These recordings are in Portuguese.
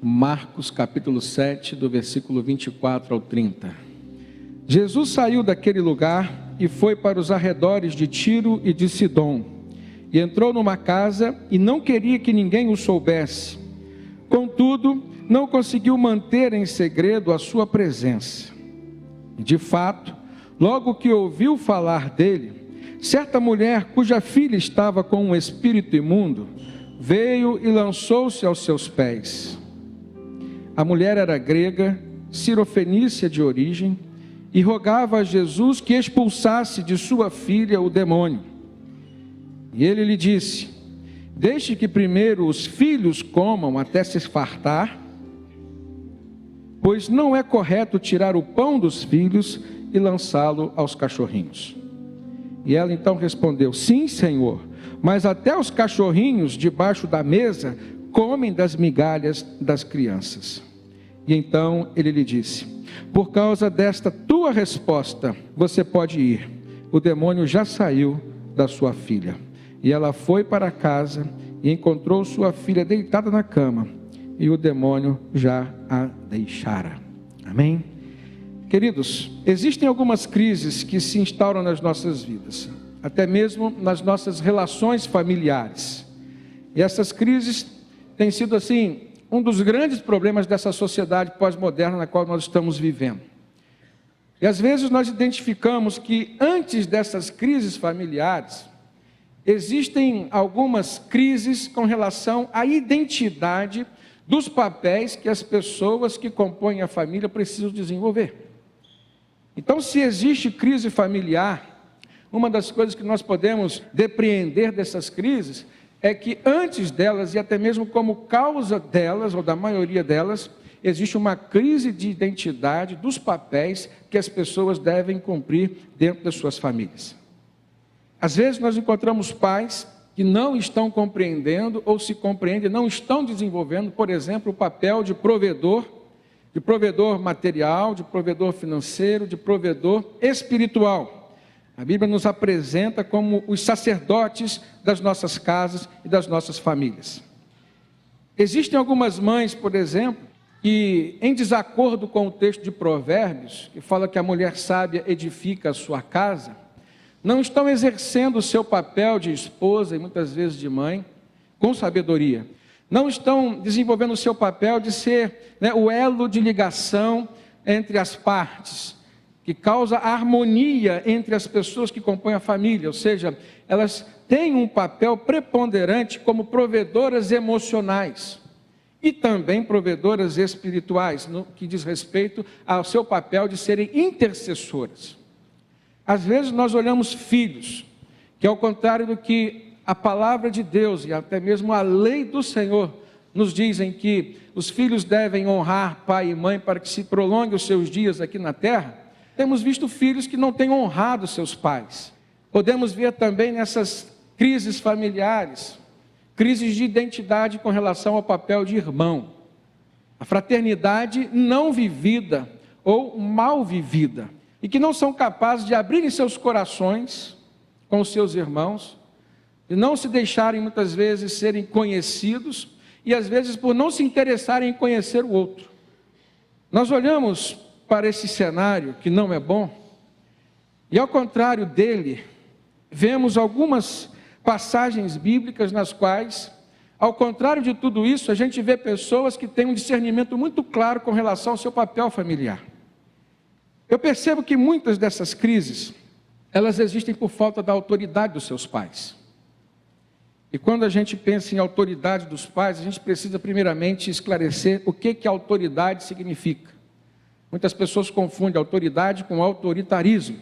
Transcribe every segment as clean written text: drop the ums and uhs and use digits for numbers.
Marcos capítulo 7, do versículo 24 ao 30. Jesus saiu daquele lugar e foi para os arredores de Tiro e de Sidom, e entrou numa casa e não queria que ninguém o soubesse. Contudo, não conseguiu manter em segredo a sua presença. De fato, logo que ouviu falar dele, certa mulher cuja filha estava com um espírito imundo, veio e lançou-se aos seus pés. A mulher era grega, cirofenícia de origem, e rogava a Jesus que expulsasse de sua filha o demônio. E ele lhe disse: deixe que primeiro os filhos comam até se fartar, pois não é correto tirar o pão dos filhos e lançá-lo aos cachorrinhos. E ela então respondeu: sim, Senhor, mas até os cachorrinhos debaixo da mesa comem das migalhas das crianças. E então ele lhe disse: por causa desta tua resposta, você pode ir, o demônio já saiu da sua filha. E ela foi para casa e encontrou sua filha deitada na cama, e o demônio já a deixara. Amém? Queridos, existem algumas crises que se instauram nas nossas vidas, até mesmo nas nossas relações familiares. E essas crises têm sido assim um dos grandes problemas dessa sociedade pós-moderna na qual nós estamos vivendo. E às vezes nós identificamos que antes dessas crises familiares, existem algumas crises com relação à identidade dos papéis que as pessoas que compõem a família precisam desenvolver. Então, se existe crise familiar, uma das coisas que nós podemos depreender dessas crises é que antes delas, e até mesmo como causa delas, ou da maioria delas, existe uma crise de identidade dos papéis que as pessoas devem cumprir dentro das suas famílias. Às vezes nós encontramos pais que não estão compreendendo, ou se compreendem, não estão desenvolvendo, por exemplo, o papel de provedor material, de provedor financeiro, de provedor espiritual. A Bíblia nos apresenta como os sacerdotes das nossas casas e das nossas famílias. Existem algumas mães, por exemplo, que, em desacordo com o texto de Provérbios, que fala que a mulher sábia edifica a sua casa, não estão exercendo o seu papel de esposa e muitas vezes de mãe com sabedoria. Não estão desenvolvendo o seu papel de ser o elo de ligação entre as partes, que causa harmonia entre as pessoas que compõem a família, ou seja, elas têm um papel preponderante como provedoras emocionais e também provedoras espirituais, no que diz respeito ao seu papel de serem intercessoras. Às vezes nós olhamos filhos, que ao contrário do que a palavra de Deus e até mesmo a lei do Senhor nos dizem que os filhos devem honrar pai e mãe para que se prolongue os seus dias aqui na terra, temos visto filhos que não têm honrado seus pais. Podemos ver também nessas crises familiares, crises de identidade com relação ao papel de irmão. A fraternidade não vivida ou mal vivida, e que não são capazes de abrirem seus corações com os seus irmãos, de não se deixarem muitas vezes serem conhecidos, e às vezes por não se interessarem em conhecer o outro. Nós olhamos para esse cenário que não é bom, e ao contrário dele, vemos algumas passagens bíblicas nas quais, ao contrário de tudo isso, a gente vê pessoas que têm um discernimento muito claro com relação ao seu papel familiar. Eu percebo que muitas dessas crises, elas existem por falta da autoridade dos seus pais. E quando a gente pensa em autoridade dos pais, a gente precisa primeiramente esclarecer o que autoridade significa. Muitas pessoas confundem autoridade com autoritarismo.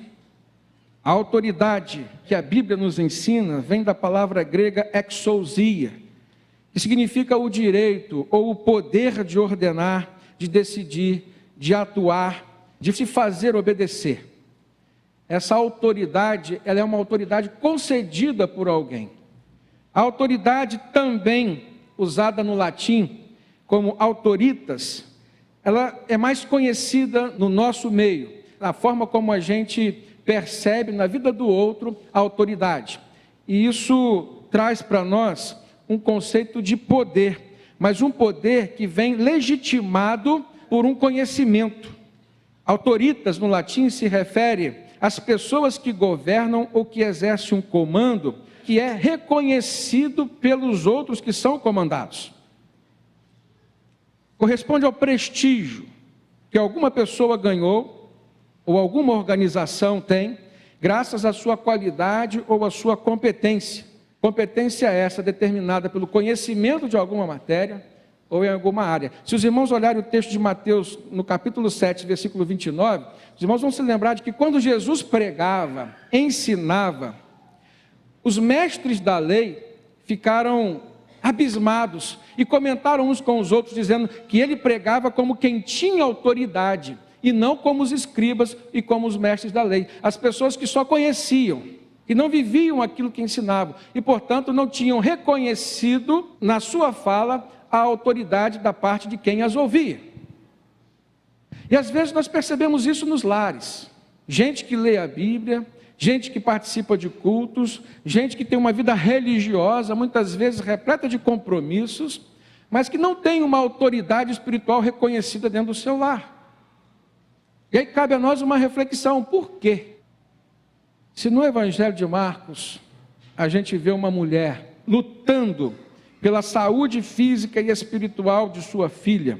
A autoridade que a Bíblia nos ensina vem da palavra grega exousia, que significa o direito ou o poder de ordenar, de decidir, de atuar, de se fazer obedecer. Essa autoridade, ela é uma autoridade concedida por alguém. A autoridade também, usada no latim como autoritas, ela é mais conhecida no nosso meio, na forma como a gente percebe na vida do outro a autoridade. E isso traz para nós um conceito de poder, mas um poder que vem legitimado por um conhecimento. Autoritas, no latim, se refere às pessoas que governam ou que exercem um comando que é reconhecido pelos outros que são comandados. Corresponde ao prestígio que alguma pessoa ganhou ou alguma organização tem, graças à sua qualidade ou à sua competência. Competência essa determinada pelo conhecimento de alguma matéria ou em alguma área. Se os irmãos olharem o texto de Mateus, no capítulo 7, versículo 29, os irmãos vão se lembrar de que quando Jesus pregava, ensinava, os mestres da lei ficaram abismados e comentaram uns com os outros, dizendo que ele pregava como quem tinha autoridade, e não como os escribas e como os mestres da lei. As pessoas que só conheciam, que não viviam aquilo que ensinavam, e portanto não tinham reconhecido na sua fala a autoridade da parte de quem as ouvia. E às vezes nós percebemos isso nos lares. Gente que lê a Bíblia, gente que participa de cultos, gente que tem uma vida religiosa, muitas vezes repleta de compromissos, mas que não tem uma autoridade espiritual reconhecida dentro do seu lar. E aí cabe a nós uma reflexão: por quê? Se no Evangelho de Marcos a gente vê uma mulher lutando pela saúde física e espiritual de sua filha,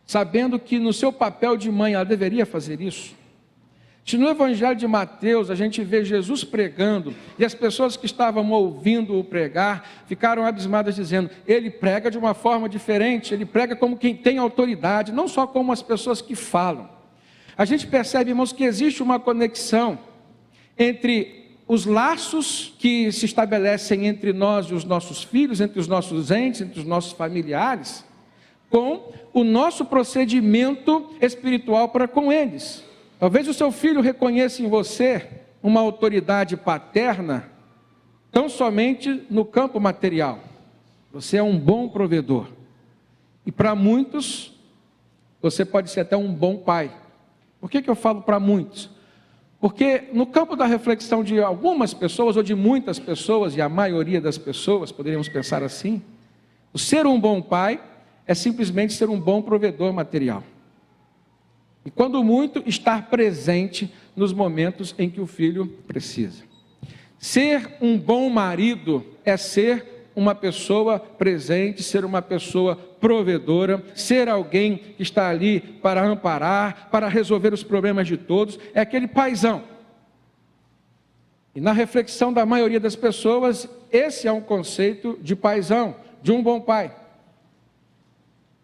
sabendo que no seu papel de mãe ela deveria fazer isso, se no Evangelho de Mateus a gente vê Jesus pregando, e as pessoas que estavam ouvindo-o pregar, ficaram abismadas dizendo, ele prega de uma forma diferente, ele prega como quem tem autoridade, não só como as pessoas que falam. A gente percebe, irmãos, que existe uma conexão entre os laços que se estabelecem entre nós e os nossos filhos, entre os nossos entes, entre os nossos familiares, com o nosso procedimento espiritual para com eles. Talvez o seu filho reconheça em você uma autoridade paterna, tão somente no campo material. Você é um bom provedor. E para muitos, você pode ser até um bom pai. Por que eu falo para muitos? Porque no campo da reflexão de algumas pessoas, ou de muitas pessoas, e a maioria das pessoas, poderíamos pensar assim, o ser um bom pai é simplesmente ser um bom provedor material. E quando muito, estar presente nos momentos em que o filho precisa. Ser um bom marido é ser uma pessoa presente, ser uma pessoa provedora, ser alguém que está ali para amparar, para resolver os problemas de todos, é aquele paizão. E na reflexão da maioria das pessoas, esse é um conceito de paizão, de um bom pai.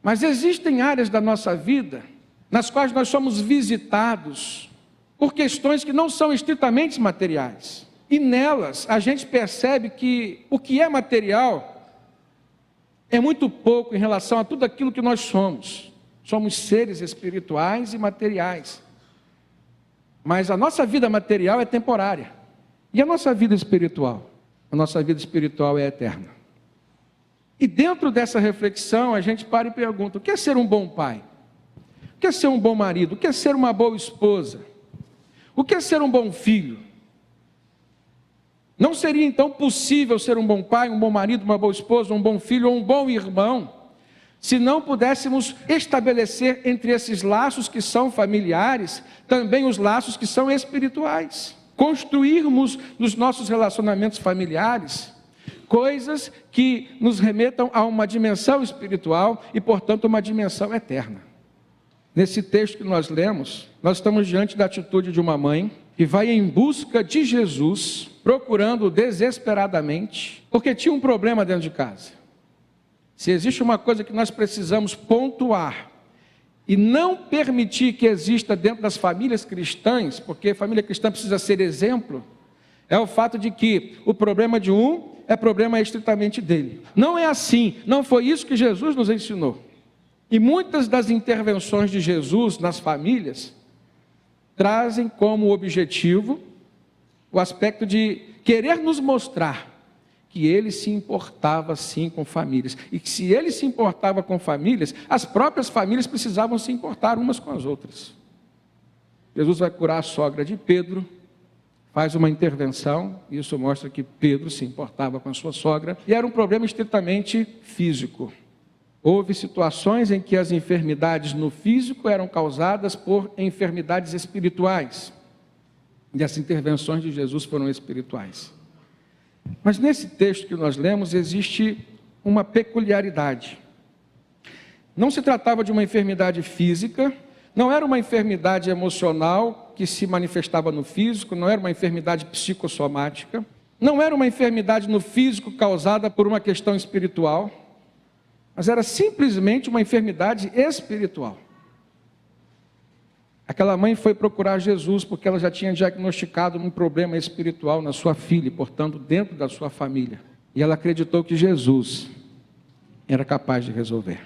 Mas existem áreas da nossa vida nas quais nós somos visitados por questões que não são estritamente materiais. E nelas a gente percebe que o que é material é muito pouco em relação a tudo aquilo que nós somos. Somos seres espirituais e materiais. Mas a nossa vida material é temporária. E a nossa vida espiritual? A nossa vida espiritual é eterna. E dentro dessa reflexão a gente para e pergunta, o que é ser um bom pai? O que é ser um bom marido? O que é ser uma boa esposa? O que é ser um bom filho? Não seria então possível ser um bom pai, um bom marido, uma boa esposa, um bom filho ou um bom irmão, se não pudéssemos estabelecer entre esses laços que são familiares, também os laços que são espirituais. Construirmos nos nossos relacionamentos familiares coisas que nos remetam a uma dimensão espiritual e, portanto, uma dimensão eterna. Nesse texto que nós lemos, nós estamos diante da atitude de uma mãe que vai em busca de Jesus, procurando desesperadamente, porque tinha um problema dentro de casa. Se existe uma coisa que nós precisamos pontuar e não permitir que exista dentro das famílias cristãs, porque a família cristã precisa ser exemplo, é o fato de que o problema de um é problema estritamente dele. Não é assim, não foi isso que Jesus nos ensinou. E muitas das intervenções de Jesus nas famílias trazem como objetivo o aspecto de querer nos mostrar que ele se importava sim com famílias. E que se ele se importava com famílias, as próprias famílias precisavam se importar umas com as outras. Jesus vai curar a sogra de Pedro, faz uma intervenção, isso mostra que Pedro se importava com a sua sogra, e era um problema estritamente físico. Houve situações em que as enfermidades no físico eram causadas por enfermidades espirituais. E as intervenções de Jesus foram espirituais. Mas nesse texto que nós lemos existe uma peculiaridade. Não se tratava de uma enfermidade física, não era uma enfermidade emocional que se manifestava no físico, não era uma enfermidade psicossomática, não era uma enfermidade no físico causada por uma questão espiritual, mas era simplesmente uma enfermidade espiritual. Aquela mãe foi procurar Jesus porque ela já tinha diagnosticado um problema espiritual na sua filha, e, portanto, dentro da sua família. E ela acreditou que Jesus era capaz de resolver.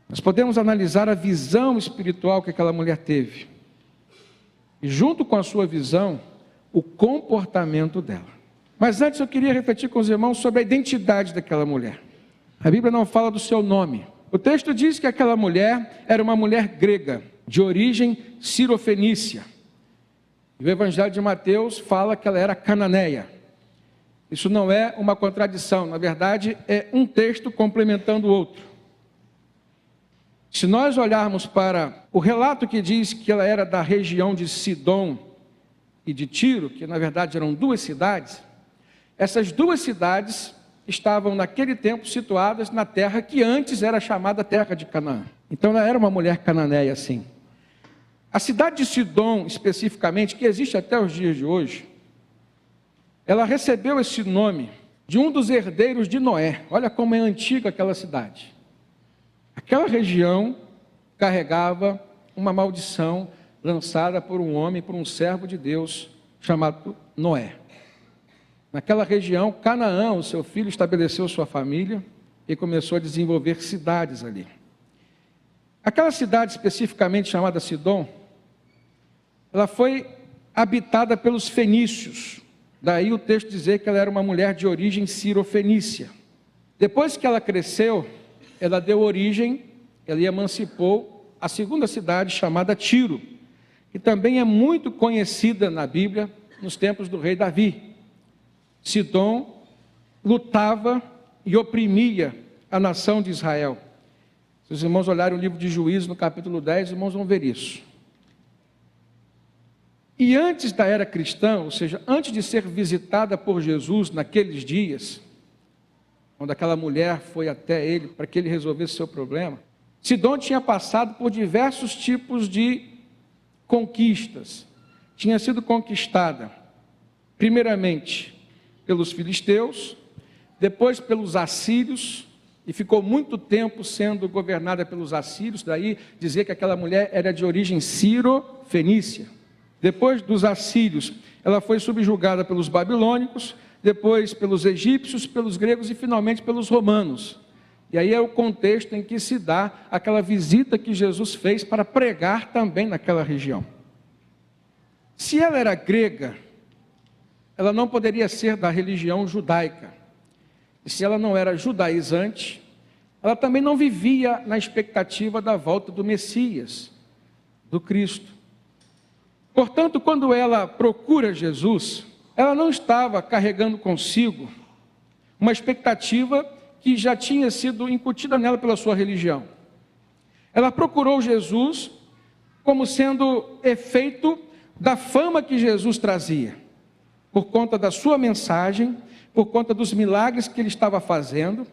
Nós podemos analisar a visão espiritual que aquela mulher teve. E junto com a sua visão, o comportamento dela. Mas antes eu queria refletir com os irmãos sobre a identidade daquela mulher. A Bíblia não fala do seu nome. O texto diz que aquela mulher era uma mulher grega, de origem cirofenícia. O Evangelho de Mateus fala que ela era cananeia. Isso não é uma contradição, na verdade é um texto complementando o outro. Se nós olharmos para o relato que diz que ela era da região de Sidom e de Tiro, que na verdade eram duas cidades, essas duas cidades estavam naquele tempo situadas na terra que antes era chamada terra de Canaã. Então ela era uma mulher cananeia assim. A cidade de Sidom, especificamente, que existe até os dias de hoje, ela recebeu esse nome de um dos herdeiros de Noé. Olha como é antiga aquela cidade. Aquela região carregava uma maldição lançada por um homem, por um servo de Deus, chamado Noé. Naquela região, Canaã, o seu filho, estabeleceu sua família e começou a desenvolver cidades ali. Aquela cidade especificamente chamada Sidom, ela foi habitada pelos fenícios. Daí o texto dizer que ela era uma mulher de origem cirofenícia. Depois que ela cresceu, ela deu origem, ela emancipou a segunda cidade chamada Tiro, que também é muito conhecida na Bíblia nos tempos do rei Davi. Sidom lutava e oprimia a nação de Israel. Se os irmãos olharem o livro de Juízes, no capítulo 10, os irmãos vão ver isso. E antes da era cristã, ou seja, antes de ser visitada por Jesus naqueles dias, quando aquela mulher foi até ele para que ele resolvesse seu problema, Sidom tinha passado por diversos tipos de conquistas. Tinha sido conquistada, primeiramente, pelos filisteus, depois pelos assírios, e ficou muito tempo sendo governada pelos assírios, daí dizer que aquela mulher era de origem ciro-fenícia. Depois dos assírios, ela foi subjugada pelos babilônicos, depois pelos egípcios, pelos gregos e finalmente pelos romanos. E aí é o contexto em que se dá aquela visita que Jesus fez para pregar também naquela região. Se ela era grega, ela não poderia ser da religião judaica. E se ela não era judaizante, ela também não vivia na expectativa da volta do Messias, do Cristo. Portanto, quando ela procura Jesus, ela não estava carregando consigo uma expectativa que já tinha sido incutida nela pela sua religião. Ela procurou Jesus como sendo efeito da fama que Jesus trazia, por conta da sua mensagem, por conta dos milagres que ele estava fazendo,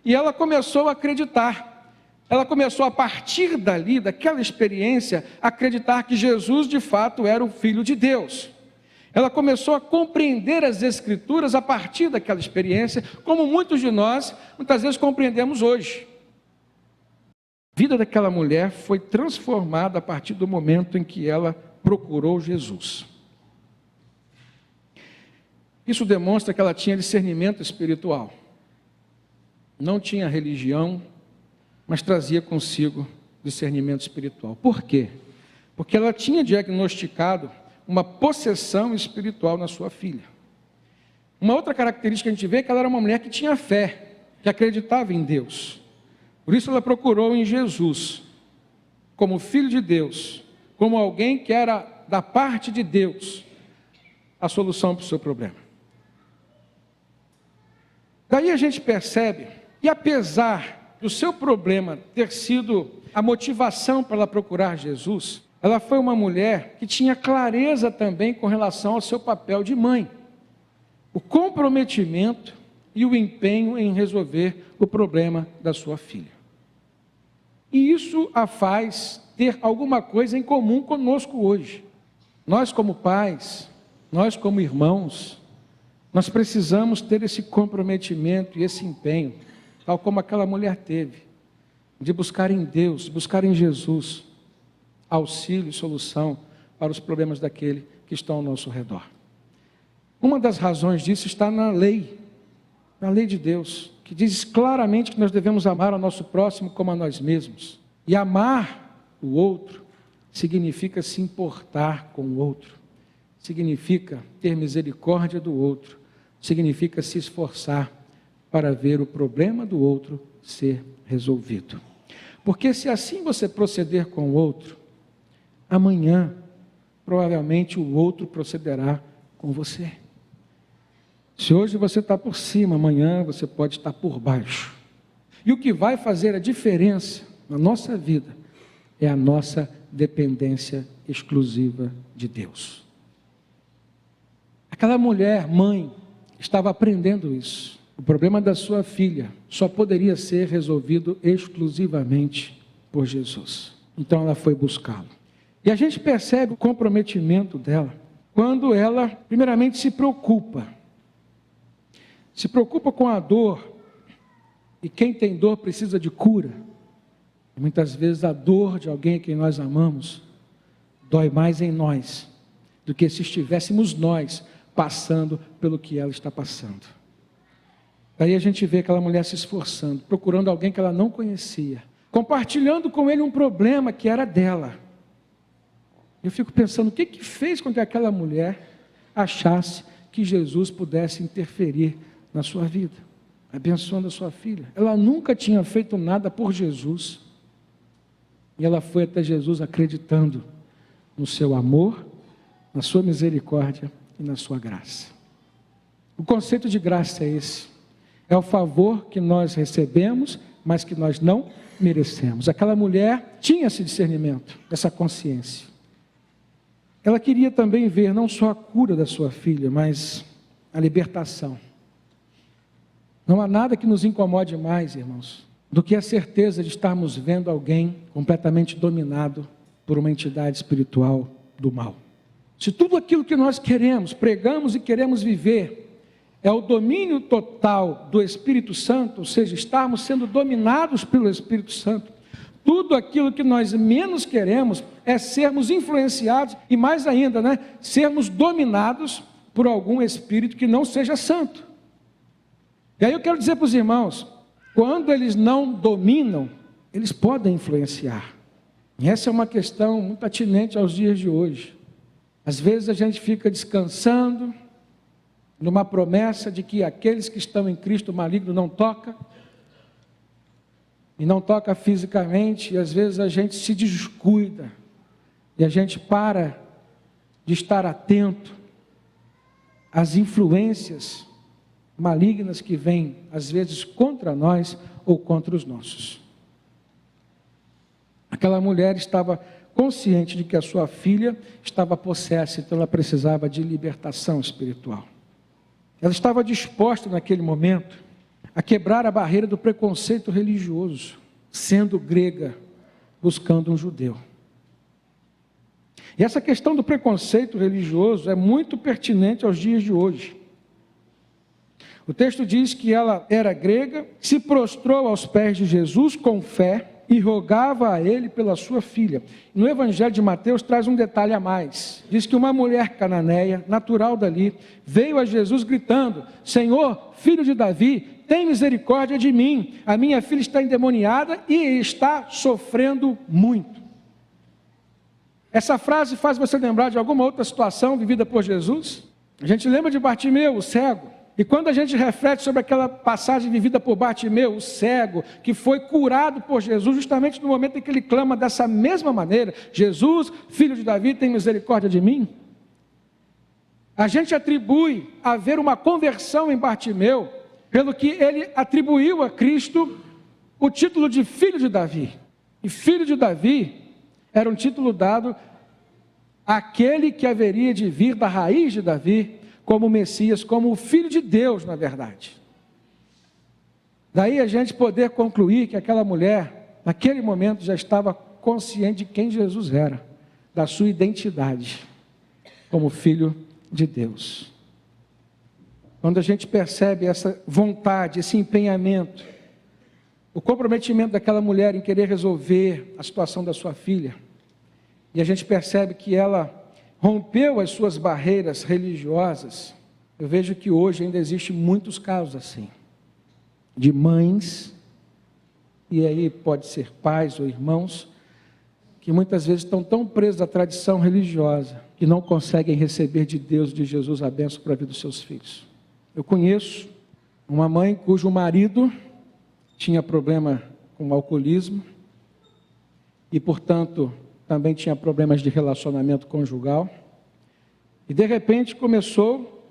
e ela começou a acreditar. Ela começou a partir dali, daquela experiência, a acreditar que Jesus de fato era o Filho de Deus. Ela começou a compreender as Escrituras a partir daquela experiência, como muitos de nós, muitas vezes compreendemos hoje. A vida daquela mulher foi transformada a partir do momento em que ela procurou Jesus. Isso demonstra que ela tinha discernimento espiritual. Não tinha religião, mas trazia consigo discernimento espiritual. Por quê? Porque ela tinha diagnosticado uma possessão espiritual na sua filha. Uma outra característica que a gente vê é que ela era uma mulher que tinha fé, que acreditava em Deus. Por isso ela procurou em Jesus, como Filho de Deus, como alguém que era da parte de Deus, a solução para o seu problema. Daí a gente percebe que apesar do seu problema ter sido a motivação para ela procurar Jesus, ela foi uma mulher que tinha clareza também com relação ao seu papel de mãe. O comprometimento e o empenho em resolver o problema da sua filha. E isso a faz ter alguma coisa em comum conosco hoje. Nós como pais, nós como irmãos, nós precisamos ter esse comprometimento e esse empenho, tal como aquela mulher teve, de buscar em Deus, buscar em Jesus, auxílio e solução para os problemas daquele que estão ao nosso redor. Uma das razões disso está na lei de Deus, que diz claramente que nós devemos amar ao nosso próximo como a nós mesmos. E amar o outro significa se importar com o outro, significa ter misericórdia do outro, significa se esforçar para ver o problema do outro ser resolvido. Porque se assim você proceder com o outro, amanhã provavelmente o outro procederá com você. Se hoje você está por cima, amanhã você pode estar por baixo. E o que vai fazer a diferença na nossa vida é a nossa dependência exclusiva de Deus. Aquela mulher, mãe, estava aprendendo isso. O problema da sua filha só poderia ser resolvido exclusivamente por Jesus. Então ela foi buscá-lo. E a gente percebe o comprometimento dela quando ela, primeiramente, se preocupa com a dor, e quem tem dor precisa de cura. E muitas vezes a dor de alguém a quem nós amamos dói mais em nós do que se estivéssemos nós passando pelo que ela está passando. Aí a gente vê aquela mulher se esforçando, procurando alguém que ela não conhecia, compartilhando com ele um problema que era dela. Eu fico pensando, o que fez com que aquela mulher achasse que Jesus pudesse interferir na sua vida, abençoando a sua filha? Ela nunca tinha feito nada por Jesus, e ela foi até Jesus acreditando no seu amor, na sua misericórdia e na sua graça. O conceito de graça é esse, é o favor que nós recebemos, mas que nós não merecemos. Aquela mulher tinha esse discernimento, essa consciência. Ela queria também ver não só a cura da sua filha, mas a libertação. Não há nada que nos incomode mais, irmãos, do que a certeza de estarmos vendo alguém completamente dominado por uma entidade espiritual do mal. Se tudo aquilo que nós queremos, pregamos e queremos viver, é o domínio total do Espírito Santo, ou seja, estarmos sendo dominados pelo Espírito Santo, tudo aquilo que nós menos queremos é sermos influenciados, e mais ainda, sermos dominados por algum espírito que não seja santo. E aí eu quero dizer para os irmãos, quando eles não dominam, eles podem influenciar. E essa é uma questão muito atinente aos dias de hoje. Às vezes a gente fica descansando numa promessa de que aqueles que estão em Cristo o maligno não toca, e não toca fisicamente, e às vezes a gente se descuida, e a gente para de estar atento às influências malignas que vêm, às vezes, contra nós ou contra os nossos. Aquela mulher estava consciente de que a sua filha estava possessa, então ela precisava de libertação espiritual. Ela estava disposta naquele momento a quebrar a barreira do preconceito religioso, sendo grega, buscando um judeu. E essa questão do preconceito religioso é muito pertinente aos dias de hoje. O texto diz que ela era grega, se prostrou aos pés de Jesus com fé e rogava a ele pela sua filha. No Evangelho de Mateus traz um detalhe a mais. Diz que uma mulher cananeia, natural dali, veio a Jesus gritando: Senhor, filho de Davi, tem misericórdia de mim. A minha filha está endemoniada e está sofrendo muito. Essa frase faz você lembrar de alguma outra situação vivida por Jesus? A gente lembra de Bartimeu, o cego. E quando a gente reflete sobre aquela passagem vivida por Bartimeu, o cego, que foi curado por Jesus, justamente no momento em que ele clama dessa mesma maneira: Jesus, filho de Davi, tem misericórdia de mim. A gente atribui haver uma conversão em Bartimeu, pelo que ele atribuiu a Cristo o título de filho de Davi. E filho de Davi era um título dado àquele que haveria de vir da raiz de Davi, como o Messias, como o Filho de Deus, na verdade. Daí a gente poder concluir que aquela mulher, naquele momento, já estava consciente de quem Jesus era, da sua identidade, como Filho de Deus. Quando a gente percebe essa vontade, esse empenhamento, o comprometimento daquela mulher em querer resolver a situação da sua filha, e a gente percebe que ela rompeu as suas barreiras religiosas, eu vejo que hoje ainda existem muitos casos assim, de mães, e aí pode ser pais ou irmãos, que muitas vezes estão tão presos à tradição religiosa, que não conseguem receber de Deus, de Jesus, a bênção para a vida dos seus filhos. Eu conheço uma mãe cujo marido tinha problema com alcoolismo, e portanto também tinha problemas de relacionamento conjugal, e de repente começou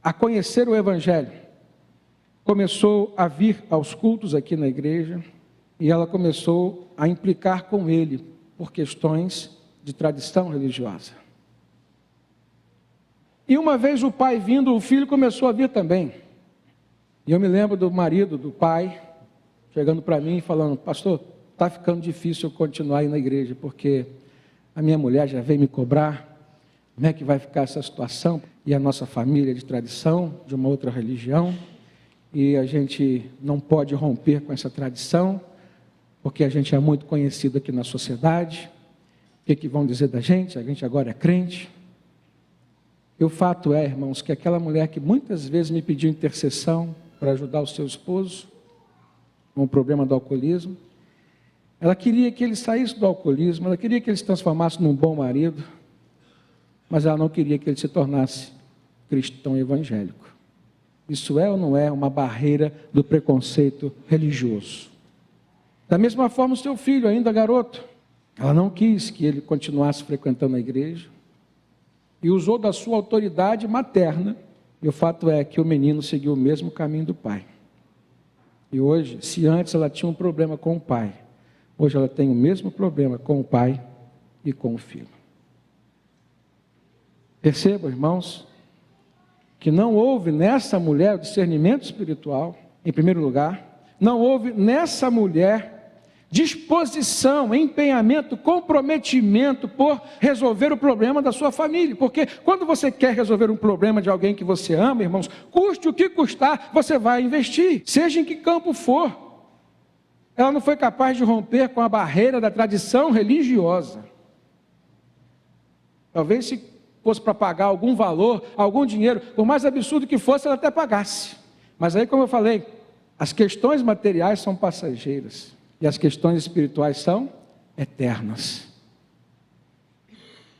a conhecer o Evangelho, começou a vir aos cultos aqui na igreja, e ela começou a implicar com ele, por questões de tradição religiosa. E uma vez o pai vindo, o filho começou a vir também, e eu me lembro do marido, do pai, chegando para mim e falando: pastor, está ficando difícil eu continuar aí na igreja, porque a minha mulher já veio me cobrar, como é que vai ficar essa situação? E a nossa família é de tradição, de uma outra religião, e a gente não pode romper com essa tradição, porque a gente é muito conhecido aqui na sociedade. O que vão dizer da gente? A gente agora é crente. E o fato é, irmãos, que aquela mulher que muitas vezes me pediu intercessão para ajudar o seu esposo com o problema do alcoolismo, ela queria que ele saísse do alcoolismo, ela queria que ele se transformasse num bom marido, mas ela não queria que ele se tornasse cristão evangélico. Isso é ou não é uma barreira do preconceito religioso? Da mesma forma o seu filho, ainda garoto, ela não quis que ele continuasse frequentando a igreja, e usou da sua autoridade materna, e o fato é que o menino seguiu o mesmo caminho do pai. E hoje, se antes ela tinha um problema com o pai, hoje ela tem o mesmo problema com o pai e com o filho. Percebam, irmãos, que não houve nessa mulher o discernimento espiritual, em primeiro lugar, não houve nessa mulher disposição, empenhamento, comprometimento por resolver o problema da sua família, porque quando você quer resolver um problema de alguém que você ama, irmãos, custe o que custar, você vai investir, seja em que campo for. Ela não foi capaz de romper com a barreira da tradição religiosa. Talvez se fosse para pagar algum valor, algum dinheiro, por mais absurdo que fosse, ela até pagasse. Mas aí, como eu falei, as questões materiais são passageiras e as questões espirituais são eternas.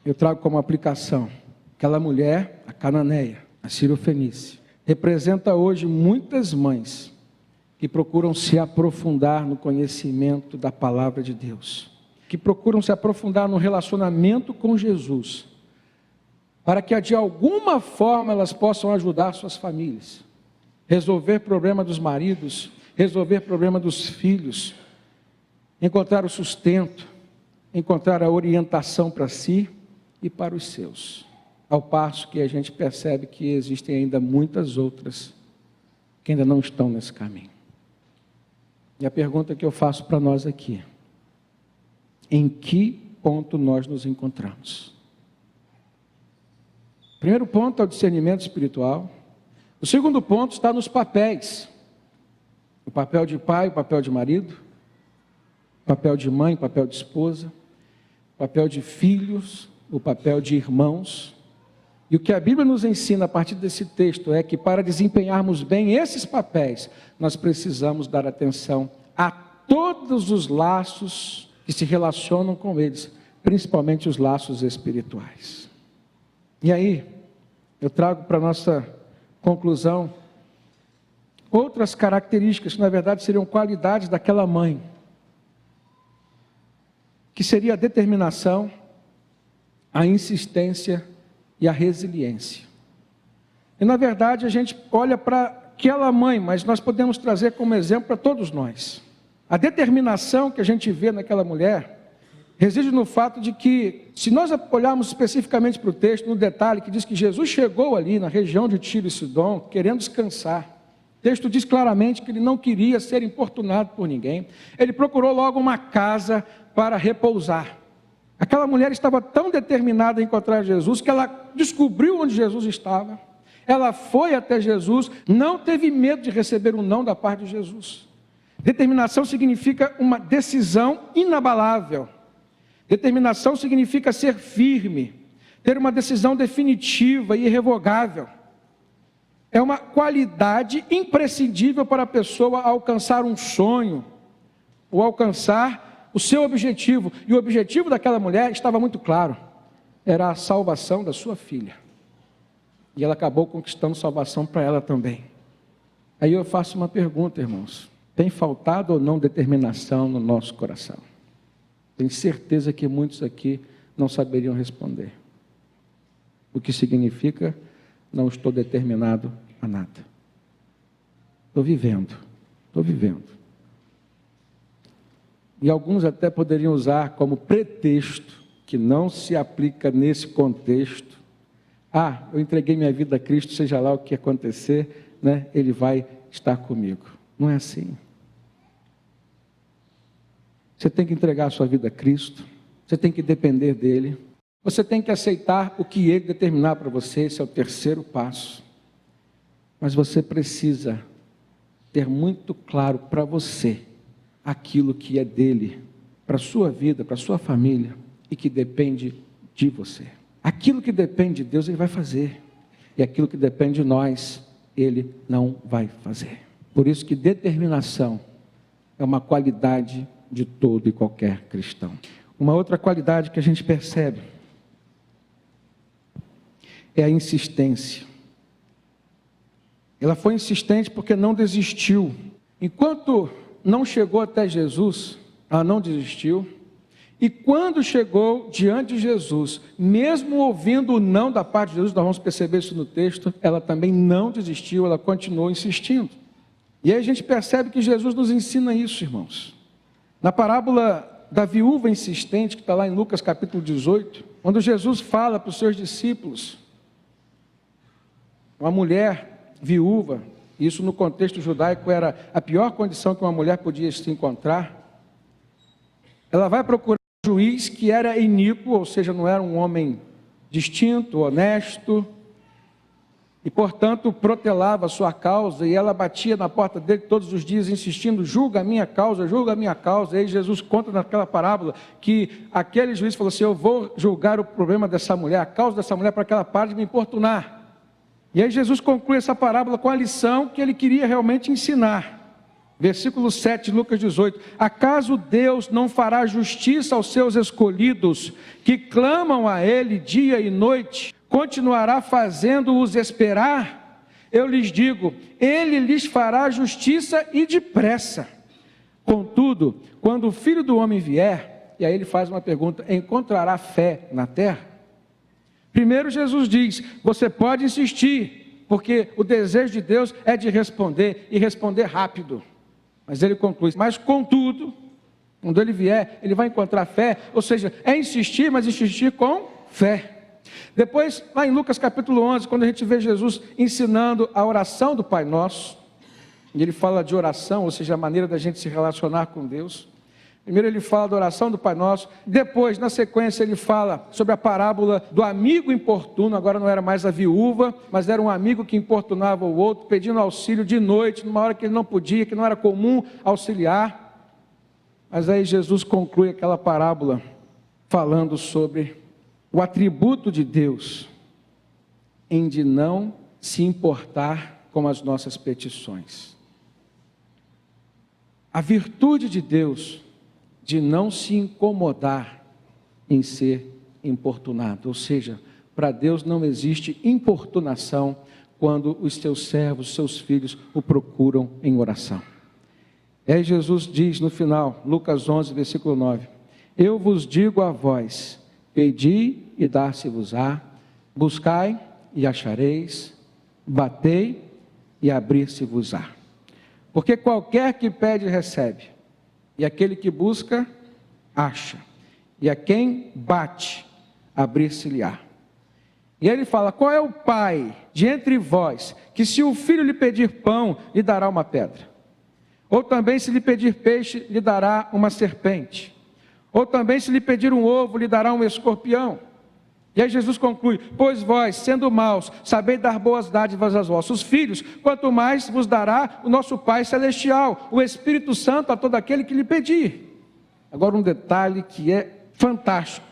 Eu trago como aplicação aquela mulher, a cananeia, a Sírio-Fenícia, representa hoje muitas mães que procuram se aprofundar no conhecimento da palavra de Deus, que procuram se aprofundar no relacionamento com Jesus, para que de alguma forma elas possam ajudar suas famílias, resolver problema dos maridos, resolver problema dos filhos, encontrar o sustento, encontrar a orientação para si e para os seus. Ao passo que a gente percebe que existem ainda muitas outras que ainda não estão nesse caminho. E a pergunta que eu faço para nós aqui: em que ponto nós nos encontramos? O primeiro ponto é o discernimento espiritual. O segundo ponto está nos papéis. O papel de pai, o papel de marido, o papel de mãe, o papel de esposa, o papel de filhos, o papel de irmãos. E o que a Bíblia nos ensina a partir desse texto é que para desempenharmos bem esses papéis, nós precisamos dar atenção a todos os laços que se relacionam com eles, principalmente os laços espirituais. E aí, eu trago para a nossa conclusão outras características que na verdade seriam qualidades daquela mãe, que seria a determinação, a insistência e a resiliência. E na verdade a gente olha para aquela mãe, mas nós podemos trazer como exemplo para todos nós. A determinação que a gente vê naquela mulher reside no fato de que, se nós olharmos especificamente para o texto, no detalhe que diz que Jesus chegou ali na região de Tiro e Sidom, querendo descansar. O texto diz claramente que ele não queria ser importunado por ninguém. Ele procurou logo uma casa para repousar. Aquela mulher estava tão determinada a encontrar Jesus que ela descobriu onde Jesus estava. Ela foi até Jesus, não teve medo de receber um não da parte de Jesus. Determinação significa uma decisão inabalável. Determinação significa ser firme, ter uma decisão definitiva e irrevogável. É uma qualidade imprescindível para a pessoa alcançar um sonho, ou alcançar o seu objetivo. E o objetivo daquela mulher estava muito claro, era a salvação da sua filha. E ela acabou conquistando salvação para ela também. Aí eu faço uma pergunta, irmãos: tem faltado ou não determinação no nosso coração? Tenho certeza que muitos aqui não saberiam responder. O que significa: não estou determinado a nada. Estou vivendo. E alguns até poderiam usar como pretexto, que não se aplica nesse contexto: eu entreguei minha vida a Cristo, seja lá o que acontecer, né, Ele vai estar comigo. Não é assim. Você tem que entregar a sua vida a Cristo, você tem que depender dEle, você tem que aceitar o que Ele determinar para você. Esse é o terceiro passo. Mas você precisa ter muito claro para você aquilo que é dEle, para a sua vida, para a sua família, e que depende de você. Aquilo que depende de Deus, Ele vai fazer, e aquilo que depende de nós, Ele não vai fazer. Por isso que determinação é uma qualidade de todo e qualquer cristão. Uma outra qualidade que a gente percebe é a insistência. Ela foi insistente porque não desistiu. Enquanto não chegou até Jesus, ela não desistiu. E quando chegou diante de Jesus, mesmo ouvindo o não da parte de Jesus, nós vamos perceber isso no texto, ela também não desistiu, ela continuou insistindo. E aí a gente percebe que Jesus nos ensina isso, irmãos. Na parábola da viúva insistente, que está lá em Lucas capítulo 18, quando Jesus fala para os seus discípulos, uma mulher viúva, isso no contexto judaico era a pior condição que uma mulher podia se encontrar, ela vai procurar um juiz que era iníquo, ou seja, não era um homem distinto, honesto, e portanto protelava a sua causa, e ela batia na porta dele todos os dias insistindo: julga a minha causa, julga a minha causa. E aí Jesus conta naquela parábola que aquele juiz falou assim: eu vou julgar o problema dessa mulher, a causa dessa mulher, para que ela pare de me importunar. E aí Jesus conclui essa parábola com a lição que ele queria realmente ensinar. Versículo 7 de Lucas 18: acaso Deus não fará justiça aos seus escolhidos, que clamam a Ele dia e noite? Continuará fazendo-os esperar? Eu lhes digo, Ele lhes fará justiça e depressa. Contudo, quando o Filho do Homem vier, e aí ele faz uma pergunta: encontrará fé na terra? Primeiro Jesus diz: você pode insistir, porque o desejo de Deus é de responder, e responder rápido. Mas ele conclui: mas contudo, quando ele vier, ele vai encontrar fé. Ou seja, é insistir, mas insistir com fé. Depois, lá em Lucas capítulo 11, quando a gente vê Jesus ensinando a oração do Pai Nosso, e ele fala de oração, ou seja, a maneira da gente se relacionar com Deus. Primeiro ele fala da oração do Pai Nosso, depois, na sequência, ele fala sobre a parábola do amigo importuno. Agora não era mais a viúva, mas era um amigo que importunava o outro, pedindo auxílio de noite, numa hora que ele não podia, que não era comum auxiliar. Mas aí Jesus conclui aquela parábola falando sobre o atributo de Deus em de não se importar com as nossas petições. A virtude de Deus de não se incomodar em ser importunado. Ou seja, para Deus não existe importunação quando os seus servos, os seus filhos o procuram em oração. E aí Jesus diz no final, Lucas 11, versículo 9: eu vos digo a vós, pedi e dar-se-vos-á, buscai e achareis, batei e abrir-se-vos-á. Porque qualquer que pede, recebe, e aquele que busca, acha, e a quem bate, abrir-se-lhe-á. E ele fala: qual é o pai de entre vós, que se o filho lhe pedir pão, lhe dará uma pedra? Ou também se lhe pedir peixe, lhe dará uma serpente? Ou também se lhe pedir um ovo, lhe dará um escorpião? E aí Jesus conclui: pois vós, sendo maus, sabeis dar boas dádivas aos vossos filhos, quanto mais vos dará o nosso Pai Celestial, o Espírito Santo, a todo aquele que lhe pedir. Agora um detalhe que é fantástico,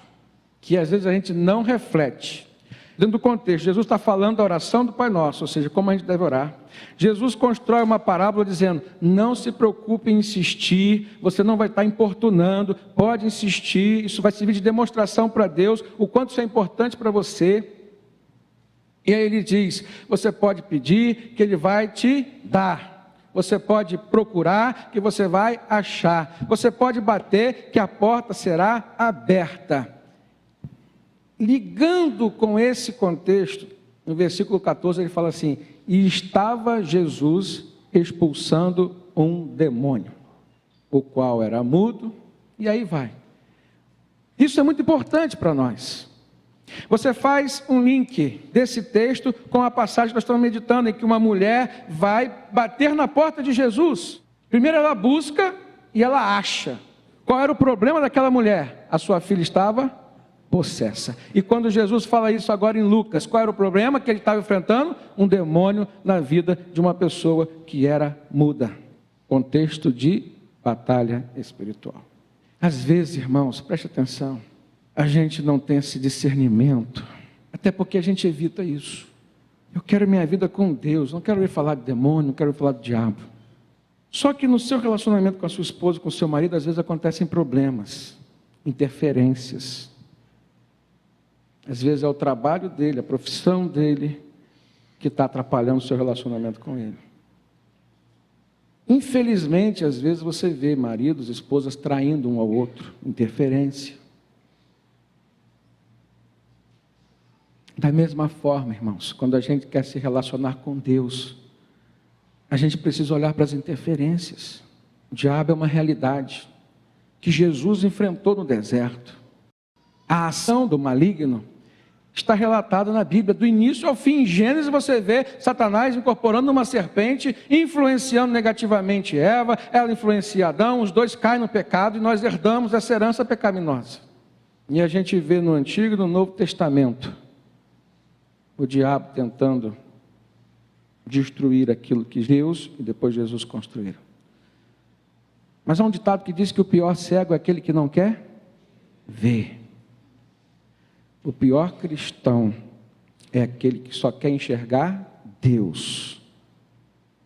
que às vezes a gente não reflete. Dentro do contexto, Jesus está falando da oração do Pai Nosso, ou seja, como a gente deve orar. Jesus constrói uma parábola dizendo: não se preocupe em insistir, você não vai estar importunando, pode insistir, isso vai servir de demonstração para Deus, o quanto isso é importante para você. E aí ele diz: você pode pedir, que Ele vai te dar. Você pode procurar, que você vai achar. Você pode bater, que a porta será aberta. Ligando com esse contexto, no versículo 14 ele fala assim: e estava Jesus expulsando um demônio, o qual era mudo, e aí vai. Isso é muito importante para nós. Você faz um link desse texto com a passagem que nós estamos meditando, em que uma mulher vai bater na porta de Jesus. Primeiro ela busca e ela acha. Qual era o problema daquela mulher? A sua filha estava possessa. E quando Jesus fala isso agora em Lucas, qual era o problema que ele estava enfrentando? Um demônio na vida de uma pessoa que era muda. Contexto de batalha espiritual. Às vezes, irmãos, preste atenção, a gente não tem esse discernimento, até porque a gente evita isso. Eu quero minha vida com Deus, não quero ouvir falar de demônio, não quero ouvir falar do diabo. Só que no seu relacionamento com a sua esposa, com o seu marido, às vezes acontecem problemas, interferências. Às vezes é o trabalho dele, a profissão dele, que está atrapalhando o seu relacionamento com ele. Infelizmente, às vezes você vê maridos, esposas traindo um ao outro, interferência. Da mesma forma, irmãos, quando a gente quer se relacionar com Deus, a gente precisa olhar para as interferências. O diabo é uma realidade que Jesus enfrentou no deserto. A ação do maligno está relatada na Bíblia, do início ao fim. Em Gênesis você vê Satanás incorporando uma serpente, influenciando negativamente Eva, ela influencia Adão, os dois caem no pecado e nós herdamos essa herança pecaminosa. E a gente vê no Antigo e no Novo Testamento o diabo tentando destruir aquilo que Deus e depois Jesus construíram. Mas há um ditado que diz que o pior cego é aquele que não quer ver. O pior cristão é aquele que só quer enxergar Deus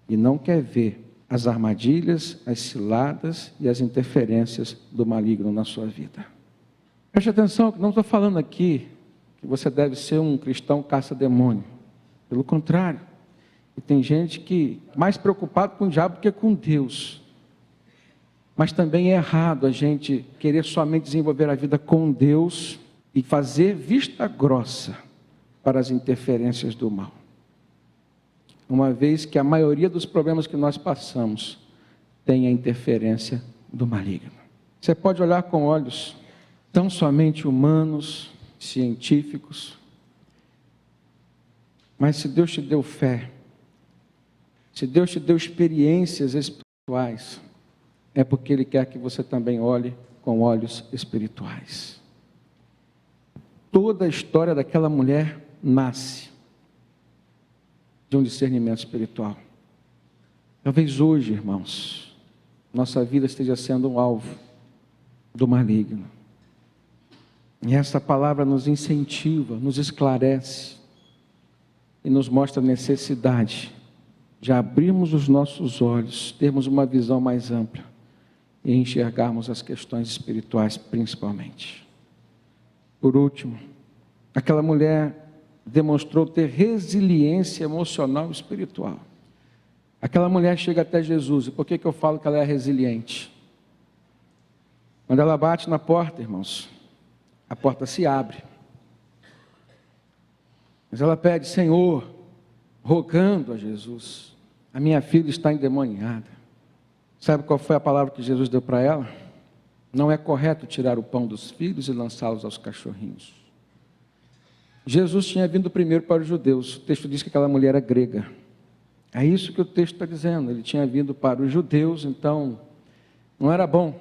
e não quer ver as armadilhas, as ciladas e as interferências do maligno na sua vida. Preste atenção, que não estou falando aqui que você deve ser um cristão caça-demônio. Pelo contrário, e tem gente que mais preocupado com o diabo do que com Deus. Mas também é errado a gente querer somente desenvolver a vida com Deus e fazer vista grossa para as interferências do mal. Uma vez que a maioria dos problemas que nós passamos tem a interferência do maligno. Você pode olhar com olhos tão somente humanos, científicos, mas se Deus te deu fé, se Deus te deu experiências espirituais, é porque Ele quer que você também olhe com olhos espirituais. Toda a história daquela mulher nasce de um discernimento espiritual. Talvez hoje, irmãos, nossa vida esteja sendo um alvo do maligno. E essa palavra nos incentiva, nos esclarece e nos mostra a necessidade de abrirmos os nossos olhos, termos uma visão mais ampla e enxergarmos as questões espirituais principalmente. Por último, aquela mulher demonstrou ter resiliência emocional e espiritual. Aquela mulher chega até Jesus. E por que eu falo que ela é resiliente? Quando ela bate na porta, irmãos, a porta se abre. Mas ela pede: Senhor, rogando a Jesus, a minha filha está endemoniada. Sabe qual foi a palavra que Jesus deu para ela? Não é correto tirar o pão dos filhos e lançá-los aos cachorrinhos. Jesus tinha vindo primeiro para os judeus. O texto diz que aquela mulher era grega. É isso que o texto está dizendo. Ele tinha vindo para os judeus, então não era bom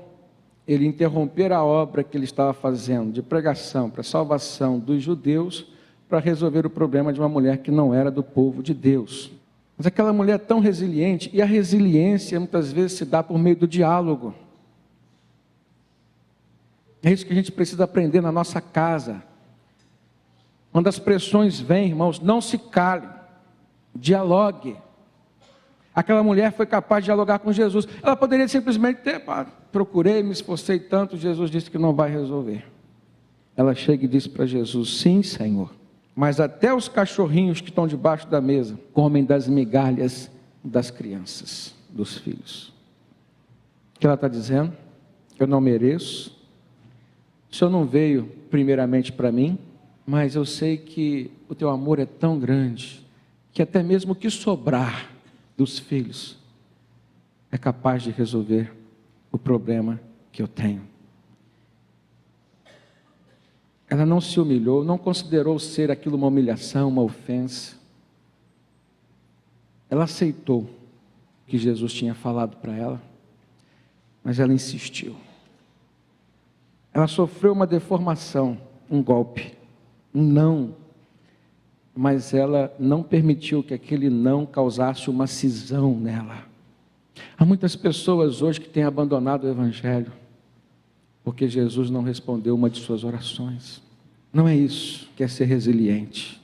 ele interromper a obra que ele estava fazendo de pregação para a salvação dos judeus para resolver o problema de uma mulher que não era do povo de Deus. Mas aquela mulher tão resiliente, e a resiliência muitas vezes se dá por meio do diálogo. É isso que a gente precisa aprender na nossa casa. Quando as pressões vêm, irmãos, não se cale, dialogue. Aquela mulher foi capaz de dialogar com Jesus. Ela poderia simplesmente ter, procurei, me esforcei tanto, Jesus disse que não vai resolver. Ela chega e diz para Jesus, sim, Senhor, mas até os cachorrinhos que estão debaixo da mesa comem das migalhas das crianças, dos filhos. O que ela está dizendo? Eu não mereço, o Senhor não veio primeiramente para mim, mas eu sei que o teu amor é tão grande, que até mesmo o que sobrar dos filhos é capaz de resolver o problema que eu tenho. Ela não se humilhou, não considerou ser aquilo uma humilhação, uma ofensa. Ela aceitou o que Jesus tinha falado para ela, mas ela insistiu. Ela sofreu uma deformação, um golpe, um não, mas ela não permitiu que aquele não causasse uma cisão nela. Há muitas pessoas hoje que têm abandonado o Evangelho, porque Jesus não respondeu uma de suas orações. Não é isso que é ser resiliente.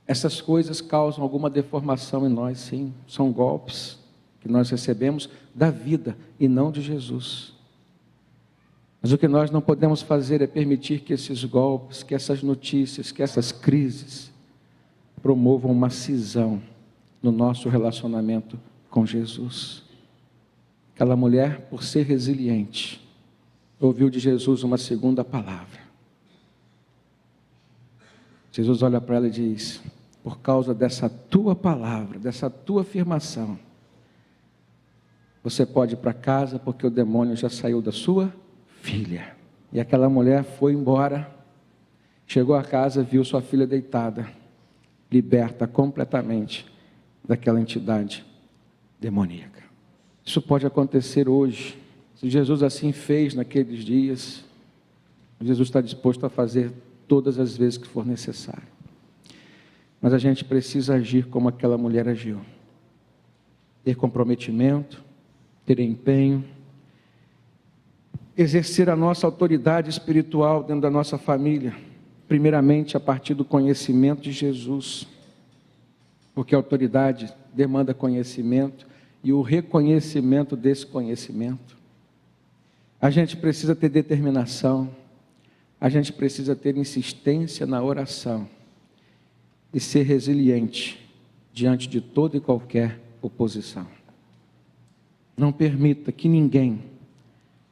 Essas coisas causam alguma deformação em nós, sim, são golpes que nós recebemos da vida e não de Jesus. Mas o que nós não podemos fazer é permitir que esses golpes, que essas notícias, que essas crises promovam uma cisão no nosso relacionamento com Jesus. Aquela mulher, por ser resiliente, ouviu de Jesus uma segunda palavra. Jesus olha para ela e diz, por causa dessa tua palavra, dessa tua afirmação, você pode ir para casa porque o demônio já saiu da sua filha. E aquela mulher foi embora, chegou a casa, viu sua filha deitada, liberta completamente daquela entidade demoníaca. Isso pode acontecer hoje. Se Jesus assim fez naqueles dias, Jesus está disposto a fazer todas as vezes que for necessário. Mas a gente precisa agir como aquela mulher agiu. Ter comprometimento, ter empenho, exercer a nossa autoridade espiritual dentro da nossa família, primeiramente a partir do conhecimento de Jesus, porque a autoridade demanda conhecimento e o reconhecimento desse conhecimento. A gente precisa ter determinação, a gente precisa ter insistência na oração e ser resiliente diante de toda e qualquer oposição. Não permita que ninguém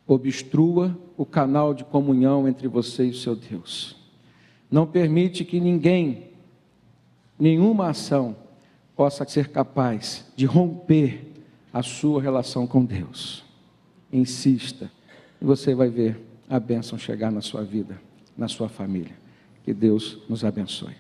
obstrua o canal de comunhão entre você e o seu Deus. Não permite que ninguém, nenhuma ação, possa ser capaz de romper a sua relação com Deus. Insista, e você vai ver a bênção chegar na sua vida, na sua família. Que Deus nos abençoe.